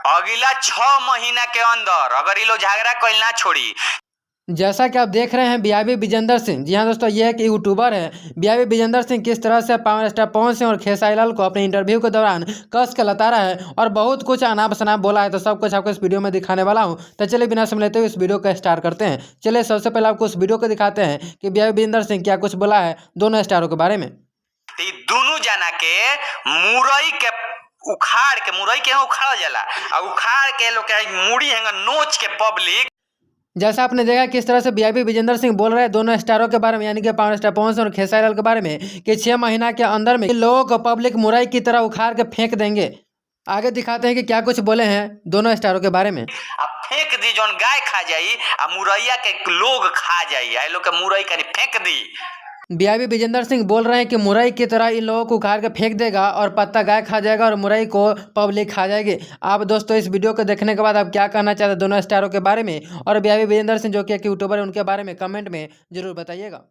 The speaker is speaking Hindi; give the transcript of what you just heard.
अगला 6 महीना के अंदर अगर ये लोग झगड़ा कइल ना छोड़ी। जैसा कि आप देख रहे हैं बीआईबी विजेंद्र सिंह। जी हाँ दोस्तों, ये एक यूट्यूबर है बीआईबी विजेंद्र सिंह। किस तरह से पावर स्टार पवन सिंह और खेसारी लाल को अपने इंटरव्यू के दौरान कस के लताड़ा है और बहुत कुछ अनाप शनाप बोला है, तो सब कुछ आपको इस वीडियो में दिखाने वाला हूँ। तो चलिए बिना समय लेते हुए इस वीडियो को स्टार्ट करते हैं। चलिए सबसे पहले आपको उस वीडियो को दिखाते हैं कि बीआईबी विजेंद्र सिंह क्या कुछ बोला है दोनों स्टारों के बारे में। दोनों जना के मुरई के उखाड़ के, मुरई के उखाड़ जाला और उखाड़ के लोग के मुड़ी हैंगा नोच के पब्लिक। जैसा आपने देखा किस तरह से बीआईबी विजेंद्र सिंह बोल रहे हैं दोनों स्टारों के बारे में, यानी कि पावर स्टार पवन सिंह और खेसारी लाल के बारे में, कि 6 महीना के अंदर में लोगों को पब्लिक मुरई की तरह उखाड़ के फेंक देंगे। आगे दिखाते हैं कि क्या कुछ बोले हैं दोनों स्टारों के बारे में। अब फेंक दी, जौन गाय खा जाई आ मुरैया के लोग खा जाई, आ लोग के मुरई कनी फेंक दी। बीआईबी विजेंद्र सिंह बोल रहे हैं कि मुरई की तरह इन लोगों को उखाड़ के फेंक देगा और पत्ता गाय खा जाएगा और मुरई को पब्लिक खा जाएगी। आप दोस्तों इस वीडियो को देखने के बाद आप क्या कहना चाहते हैं दोनों स्टारों के बारे में, और बीआईबी विजेंद्र सिंह जो कि एक यूट्यूबर है उनके बारे में कमेंट में जरूर बताइएगा।